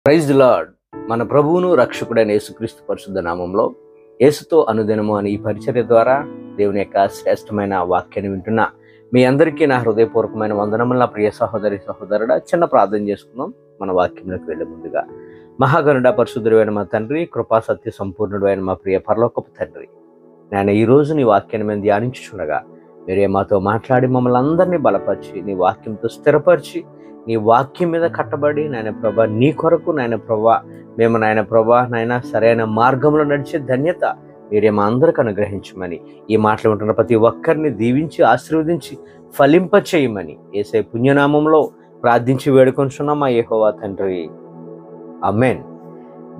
Praise the lord. మన ప్రభువును రక్షకుడైన యేసుక్రీస్తు పరిశుద్ధ నామంలో యేసుతో అనుదినము అని ఈ పరిచర్య ద్వారా దేవుని యొక్క శ్రేష్టమైన వాక్యాన్ని వింటున్నా మీ అందరికీ నా హృదయపూర్వకమైన వందనములు. నా ప్రియ సహోదరి సహోదరుడా, చిన్న ప్రార్థన చేసుకుందాం మన వాక్యంలోకి వెళ్ళే ముందుగా. మహాగణుడ పరిశుద్ధుడైన మా తండ్రి, కృపా సత్య సంపూర్ణుడు అయిన మా ప్రియ పరలోకపు తండ్రి, నేను ఈ రోజు నీ వాక్యాన్ని మేము ధ్యానించుచుండగా మీరే మాతో మాట్లాడి మమ్మల్ని అందరినీ బలపరిచి నీ వాక్యంతో స్థిరపరిచి నీ వాక్యం మీద కట్టబడి నాయన ప్రభా నీ కొరకు నాయన ప్రభా మేము నాయన ప్రభా నాయన సరైన మార్గంలో నడిచే ధన్యత మీరే మా అందరికి అనుగ్రహించమని, ఈ మాటలు ఉంటున్న ప్రతి ఒక్కరిని దీవించి ఆశీర్వదించి ఫలింప చేయమని యేసయ్య పుణ్యనామంలో ప్రార్థించి వేడుకొంచున్నాం మా యెహోవా తండ్రి, ఆమేన్.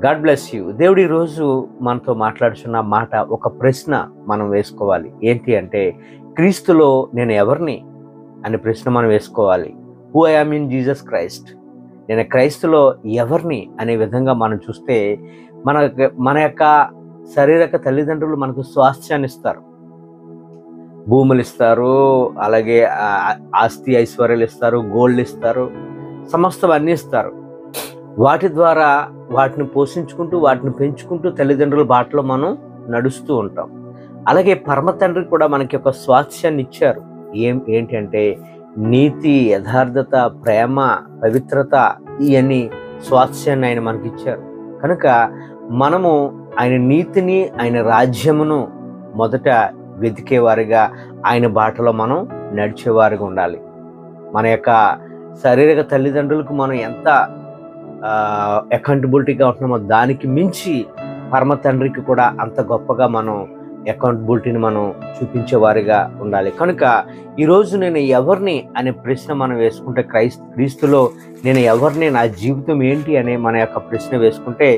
God bless you. దేవుడు ఈరోజు మనతో మాట్లాడుచున్న మాట, ఒక ప్రశ్న మనం వేసుకోవాలి. ఏంటి అంటే, క్రీస్తులో నేను ఎవరిని అనే ప్రశ్న మనం వేసుకోవాలి. Who I am in Jesus Christ, నేను క్రైస్తులో ఎవరిని అనే విధంగా మనం చూస్తే మన యొక్క శారీరక తల్లిదండ్రులు మనకు స్వాస్థ్యాన్ని ఇస్తారు, భూములు ఇస్తారు, అలాగే ఆస్తి ఐశ్వర్యాలు ఇస్తారు, గోల్డ్ ఇస్తారు, సమస్తం అన్నీ ఇస్తారు. వాటి ద్వారా వాటిని పోషించుకుంటూ వాటిని పెంచుకుంటూ తల్లిదండ్రుల బాటలో మనం నడుస్తూ ఉంటాం. అలాగే పరమ తండ్రి కూడా మనకి ఒక స్వాస్థ్యాన్ని ఇచ్చారు. ఏంటి అంటే నీతి, యథార్థత, ప్రేమ, పవిత్రత, ఇవన్నీ స్వాస్థ్యాన్ని ఆయన మనకి ఇచ్చారు. కనుక మనము ఆయన నీతిని, ఆయన రాజ్యమును మొదట వెతికేవారిగా, ఆయన బాటలో మనం నడిచేవారిగా ఉండాలి. మన యొక్క శారీరక తల్లిదండ్రులకు మనం ఎంత అకౌంటబిలిటీగా ఉంటున్నామో దానికి మించి పరమ తండ్రికి కూడా అంత గొప్పగా మనం అకౌంటబిలిటీని మనం చూపించేవారిగా ఉండాలి. కనుక ఈరోజు నేను ఎవరిని అనే ప్రశ్న మనం వేసుకుంటే, క్రీస్తులో నేను ఎవరిని, నా జీవితం ఏంటి అనే మన యొక్క ప్రశ్న వేసుకుంటే,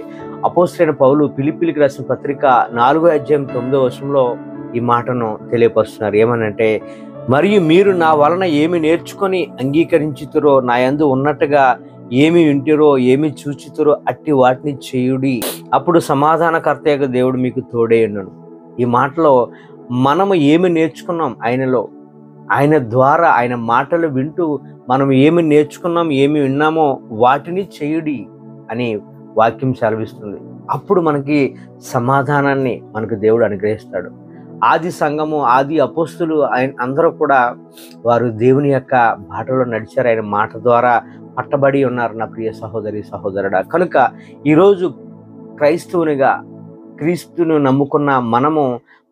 అపోస్తలుడైన పౌలు ఫిలిప్పీయులకు రాసిన పత్రిక 4:9 ఈ మాటను తెలియపరుస్తున్నారు. ఏమనంటే, మరియు మీరు నా వలన ఏమి నేర్చుకొని అంగీకరించుతురో, నా యందు ఉన్నట్టుగా ఏమి వింటురో, ఏమి చూచుతురో అట్టి వాటిని చేయుడి, అప్పుడు సమాధానకర్తయ్య దేవుడు మీకు తోడేయుండును. ఈ మాటలో మనము ఏమి నేర్చుకున్నాం ఆయనలో, ఆయన ద్వారా, ఆయన మాటలు వింటూ మనం ఏమి నేర్చుకున్నాం, ఏమి విన్నామో వాటిని చేయుడి అని వాక్యం సెలవిస్తుంది. అప్పుడు మనకి సమాధానాన్ని మనకు దేవుడు అనుగ్రహిస్తాడు. ఆది సంఘము, ఆది అపోస్తులు, ఆయన అందరూ కూడా వారు దేవుని యొక్క బాటలో నడిచారు. ఆయన మాట ద్వారా పట్టబడి ఉన్నారు నా ప్రియ సహోదరి సహోదరుడా. కనుక ఈరోజు క్రైస్తవునిగా, క్రీస్తును నమ్ముకున్న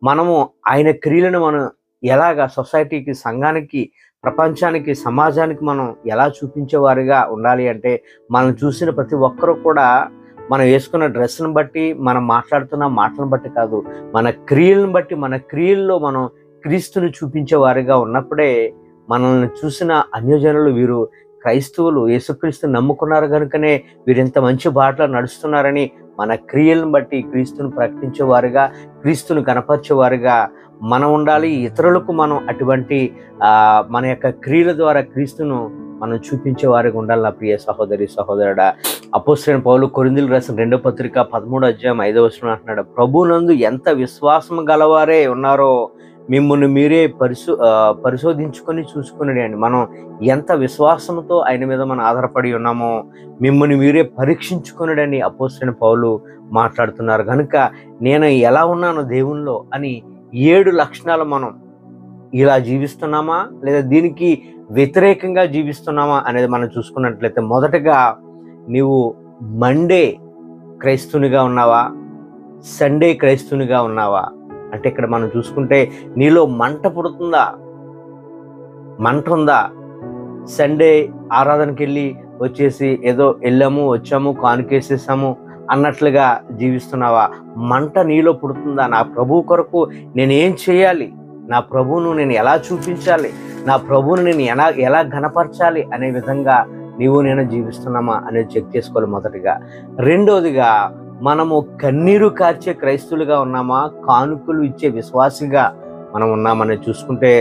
మనము ఆయన క్రియలను మనం ఎలాగా సొసైటీకి, సంఘానికి, ప్రపంచానికి, సమాజానికి మనం ఎలా చూపించేవారిగా ఉండాలి అంటే, మనం చూసిన ప్రతి ఒక్కరూ కూడా మనం వేసుకున్న డ్రెస్ను బట్టి, మనం మాట్లాడుతున్న మాటలను బట్టి కాదు, మన క్రియలను బట్టి, మన క్రియల్లో మనం క్రీస్తుని చూపించేవారిగా ఉన్నప్పుడే మనల్ని చూసిన అన్యజనులు వీరు క్రైస్తవులు, యేసుక్రీస్తుని నమ్ముకున్నారు కనుకనే వీరు ఇంత మంచి బాటలో నడుస్తున్నారని మన క్రియలను బట్టి క్రీస్తును ప్రకటించేవారుగా, క్రీస్తును కనపరిచేవారుగా మనం ఉండాలి. ఇతరులకు మనం అటువంటి మన యొక్క క్రియల ద్వారా క్రీస్తును మనం చూపించేవారుగా ఉండాలి నా ప్రియ సహోదరి సహోదరుడా. అపోస్తలుడైన పౌలు కొరింథీయులకు రాసిన 2వ పత్రిక 13:5 అంటున్నాడు, ప్రభువునందు ఎంత విశ్వాసం గలవారే ఉన్నారో మిమ్మల్ని మీరే పరిశోధించుకొని చూసుకుని అండి. మనం ఎంత విశ్వాసంతో ఆయన మీద మనం ఆధారపడి ఉన్నామో మిమ్మల్ని మీరే పరీక్షించుకునడని అపోస్తలుడైన పౌలు మాట్లాడుతున్నారు. కనుక నేను ఎలా ఉన్నానో దేవునిలో అని 7 లక్షణాలు మనం ఇలా జీవిస్తున్నామా లేదా దీనికి వ్యతిరేకంగా జీవిస్తున్నామా అనేది మనం చూసుకున్నట్లయితే, మొదటగా నీవు మండే క్రైస్తునిగా ఉన్నావా, సండే క్రైస్తునిగా ఉన్నావా అంటే, ఇక్కడ మనం చూసుకుంటే నీలో మంట పుడుతుందా, మంట ఉందా? సండే ఆరాధనకి వెళ్ళి వచ్చేసి ఏదో వెళ్ళాము, వచ్చాము, కానుకేసేసాము అన్నట్లుగా జీవిస్తున్నావా? మంట నీలో పుడుతుందా? నా ప్రభువు కొరకు నేను ఏం చేయాలి, నా ప్రభువును నేను ఎలా చూపించాలి, నా ప్రభువును నేను ఎలా ఘనపరచాలి అనే విధంగా నేను జీవిస్తున్నామా అనేది చెక్ చేసుకోవాలి మొదటిగా. రెండోదిగా, మనము కన్నీరు కార్చే క్రైస్తువులుగా ఉన్నామా, కానుకలు ఇచ్చే విశ్వాసిగా మనం ఉన్నామని చూసుకుంటే,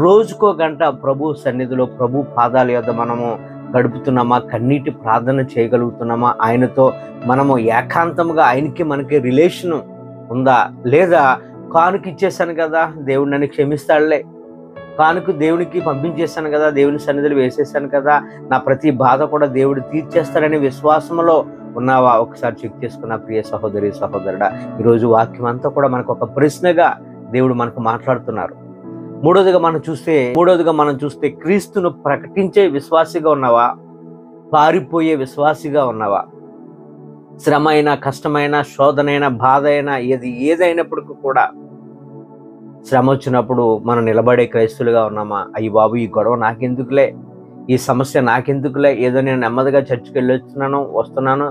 రోజుకో గంట ప్రభు సన్నిధిలో, ప్రభు పాదాల యొద్ద మనము గడుపుతున్నామా, కన్నీటి ప్రార్థన చేయగలుగుతున్నామా, ఆయనతో మనము ఏకాంతంగా ఆయనకి మనకి రిలేషన్ ఉందా, లేదా కానుక ఇచ్చేసాను కదా దేవుడు నన్ను క్షమిస్తాడులే, కానుక దేవునికి పంపించేశాను కదా, దేవుని సన్నిధిలో వేసేసాను కదా, నా ప్రతి బాధ కూడా దేవుడు తీర్చేస్తాడనే విశ్వాసంలో ఉన్నావా? ఒకసారి చెక్ చేసుకున్న ప్రియ సహోదరి సహోదరుడా, ఈరోజు వాక్యం అంతా కూడా మనకు ఒక ప్రశ్నగా దేవుడు మనకు మాట్లాడుతున్నారు. మూడోదిగా మనం చూస్తే క్రీస్తును ప్రకటించే విశ్వాసిగా ఉన్నావా? పారిపోయే విశ్వాసిగా ఉన్నావా? శ్రమ అయినా, కష్టమైన, శోధనైనా, బాధ అయినా, ఏదైనప్పటికీ కూడా శ్రమ వచ్చినప్పుడు మనం నిలబడే క్రైస్తులుగా ఉన్నామా? అయ్యి బాబు, ఈ గొడవ నాకెందుకులే, ఈ సమస్య నాకెందుకులే, ఏదో నేను నెమ్మదిగా చర్చికి వస్తున్నాను,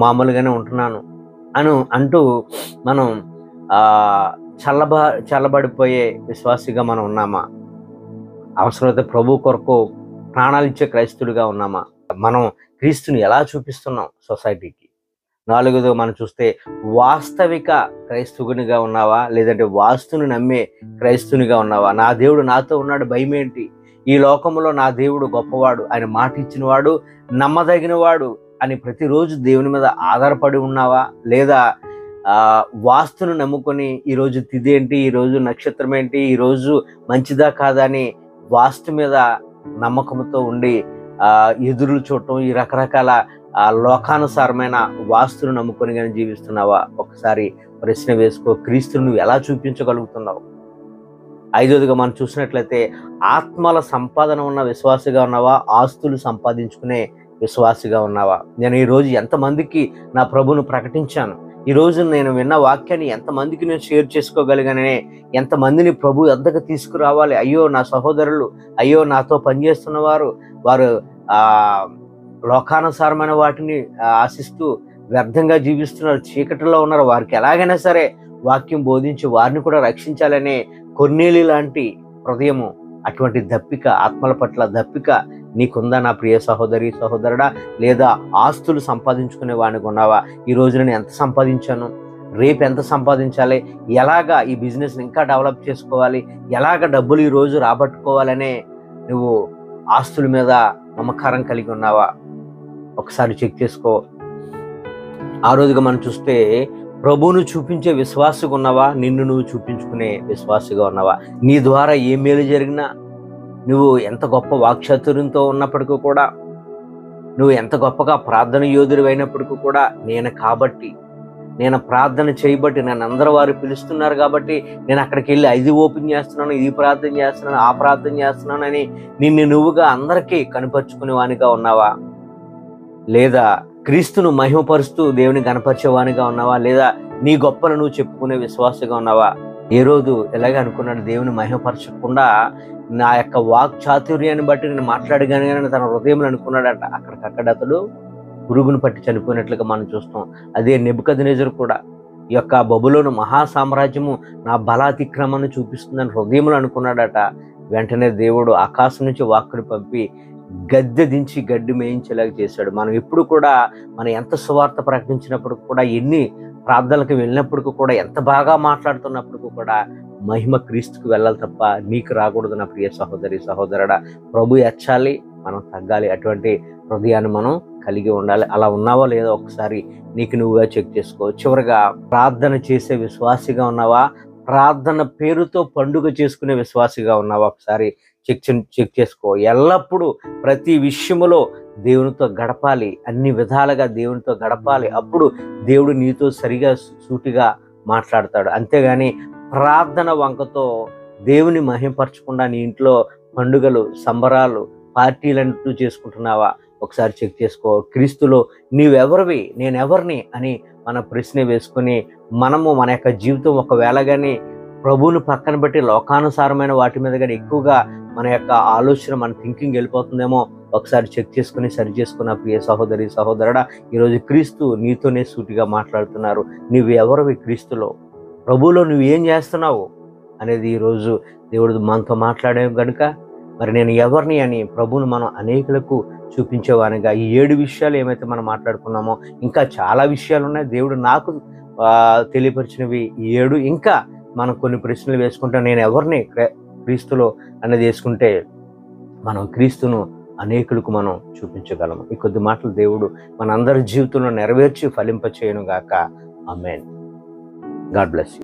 మామూలుగానే ఉంటున్నాను అంటూ మనం చల్లబడిపోయే విశ్వాసిగా మనం ఉన్నామా? అవసరమైతే ప్రభు కొరకు ప్రాణాలు ఇచ్చే క్రైస్తులుగా ఉన్నామా? మనం క్రీస్తుని ఎలా చూపిస్తున్నాం సొసైటీకి? నాలుగోది మనం చూస్తే వాస్తవిక క్రైస్తవునిగా ఉన్నావా, లేదంటే వాస్తుని నమ్మే క్రైస్తునిగా ఉన్నావా? నా దేవుడు నాతో ఉన్నాడు, భయం ఏంటి? ఈ లోకంలో నా దేవుడు గొప్పవాడు, ఆయన మాట ఇచ్చినవాడు, నమ్మదగినవాడు అని ప్రతిరోజు దేవుని మీద ఆధారపడి ఉన్నావా? లేదా వాస్తును నమ్ముకొని ఈరోజు తిథి ఏంటి, ఈరోజు నక్షత్రం ఏంటి, ఈరోజు మంచిదా కాదా అని వాస్తు మీద నమ్మకంతో ఉండి ఎదురులు చూడటం, ఈ రకరకాల లోకానుసారమైన వాస్తును నమ్ముకొని కానీ జీవిస్తున్నావా? ఒకసారి ప్రశ్న వేసుకో. క్రీస్తుని నువ్వు ఎలా చూపించగలుగుతున్నావు? ఐదోదిగా మనం చూసినట్లయితే ఆత్మల సంపాదన ఉన్న విశ్వాసిగా ఉన్నావా? ఆస్తులు సంపాదించుకునే విశ్వాసిగా ఉన్నావా? నేను ఈరోజు ఎంతమందికి నా ప్రభును ప్రకటించాను? ఈరోజు నేను విన్న వాక్యాన్ని ఎంతమందికి నేను షేర్ చేసుకోగలిగానే? ఎంతమందిని ప్రభు వద్దకు తీసుకురావాలి? అయ్యో నా సహోదరులు, అయ్యో నాతో పనిచేస్తున్న వారు లోకానుసారమైన వాటిని ఆశిస్తూ వ్యర్థంగా జీవిస్తున్నారు, చీకటిలో ఉన్నారు, వారికి ఎలాగైనా సరే వాక్యం బోధించి వారిని కూడా రక్షించాలనే కొర్నేలి లాంటి హృదయము, అటువంటి దప్పిక, ఆత్మల పట్ల దప్పిక నీకుందా నా ప్రియ సహోదరి సహోదరుడా? లేదా ఆస్తులు సంపాదించుకునే వాడిని ఉన్నావా? ఈరోజు నేను ఎంత సంపాదించాను, రేపు ఎంత సంపాదించాలి, ఎలాగా ఈ బిజినెస్ ఇంకా డెవలప్ చేసుకోవాలి, ఎలాగ డబ్బులు ఈరోజు రాబట్టుకోవాలనే నువ్వు ఆస్తుల మీద మమకారం కలిగి ఉన్నావా? ఒకసారి చెక్ చేసుకో. ఆరోజుగా మనం చూస్తే ప్రభువును చూపించే విశ్వాసగా ఉన్నావా? నిన్ను నువ్వు చూపించుకునే విశ్వాసగా ఉన్నావా? నీ ద్వారా ఏ మేలు జరిగినా, నువ్వు ఎంత గొప్ప వాక్చాతుర్యంతో ఉన్నప్పటికీ కూడా, నువ్వు ఎంత గొప్పగా ప్రార్థన యోధుడు అయినప్పటికీ కూడా, నేను ప్రార్థన చేయబట్టి నన్ను అందరూ వారు పిలుస్తున్నారు కాబట్టి నేను అక్కడికి వెళ్ళి అది ఓపెన్ చేస్తున్నాను, ఇది ప్రార్థన చేస్తున్నాను, ఆ ప్రార్థన చేస్తున్నాను అని నిన్ను నువ్వుగా అందరికీ కనపరుచుకునే వానిగా ఉన్నావా? లేదా క్రీస్తును మహిమపరుస్తూ దేవుని గణపరిచేవానిగా ఉన్నావా? లేదా నీ గొప్పలు నువ్వు చెప్పుకునే విశ్వాసగా ఉన్నావా? ఏ రోజు ఎలాగ అనుకున్నాడు, దేవుని మహిమపరచకుండా నా యొక్క వాక్ చాతుర్యాన్ని బట్టి నేను మాట్లాడగానే తన హృదయంలో అనుకున్నాడంట. అక్కడికక్కడ అతడు పురుగును పట్టి చనిపోయినట్లుగా మనం చూస్తాం. అదే నెబుకద్నెజరు కూడా ఈ యొక్క బబులోను మహాసామ్రాజ్యము నా బలాతిక్రమాన్ని చూపిస్తుందని హృదయంలో అనుకున్నాడట. వెంటనే దేవుడు ఆకాశం నుంచి వాక్కుని పంపి గద్దె దించి గడ్డి మేయించేలాగా చేశాడు. మనం ఎప్పుడు కూడా ఎంత సువార్త ప్రకటించినప్పుడు కూడా, ఎన్ని ప్రార్థనలకు వెళ్ళినప్పటికీ కూడా, ఎంత బాగా మాట్లాడుతున్నప్పటికీ కూడా మహిమ క్రీస్తుకు వెళ్ళాలి తప్ప నీకు రాకూడదు నా ప్రియ సహోదరి సహోదరుడా. ప్రభు ఎచ్చాలి, మనం తగ్గాలి. అటువంటి హృదయాన్ని మనం కలిగి ఉండాలి. అలా ఉన్నావా లేదా ఒకసారి నీకు నువ్వుగా చెక్ చేసుకో. చివరిగా ప్రార్థన చేసే విశ్వాసిగా ఉన్నావా? ప్రార్థన పేరుతో పండుగ చేసుకునే విశ్వాసిగా ఉన్నావా? ఒకసారి చెక్ చేసుకో. ఎల్లప్పుడూ ప్రతి విషయములో దేవునితో గడపాలి, అన్ని విధాలుగా దేవునితో గడపాలి. అప్పుడు దేవుడు నీతో సరిగా సూటిగా మాట్లాడతాడు. అంతేగాని ప్రార్థన వంకతో దేవుని మహిమపరచకుండా నీ ఇంట్లో పండుగలు, సంబరాలు, పార్టీలంటూ చేసుకుంటున్నావా? ఒకసారి చెక్ చేసుకో. క్రీస్తులో నీవెవరివి, నేనెవరిని అని మన ప్రశ్న వేసుకొని మనము మన యొక్క జీవితం ఒకవేళ కానీ ప్రభువును పక్కన పెట్టి లోకానుసారమైన వాటి మీద కానీ ఎక్కువగా మన యొక్క ఆలోచన, మన థింకింగ్ వెళ్ళిపోతుందేమో ఒకసారి చెక్ చేసుకుని సరి చేసుకున్న ప్రియ సహోదరి సహోదరుడా, ఈరోజు క్రీస్తు నీతోనే సూటిగా మాట్లాడుతున్నారు. నువ్వు ఎవరివి క్రీస్తులో, ప్రభువులో నువ్వు ఏం చేస్తున్నావు అనేది ఈరోజు దేవుడు మనతో మాట్లాడే కనుక మరి నేను ఎవరిని అని ప్రభువును మనం అనేకులకు చూపించేవానిగా ఈ 7 విషయాలు ఏమైతే మనం మాట్లాడుకున్నామో, ఇంకా చాలా విషయాలు ఉన్నాయి. దేవుడు నాకు తెలియపరిచినవి 7. ఇంకా మనం కొన్ని ప్రశ్నలు వేసుకుంటే నేను ఎవరిని క్రీస్తులో అనేది వేసుకుంటే మనం క్రీస్తును అనేకులకు మనం చూపించగలము. ఈ కొద్ది మాటలు దేవుడు మనందరి జీవితంలో నెరవేర్చి ఫలింపచేయును గాక. ఆమేన్. God bless you.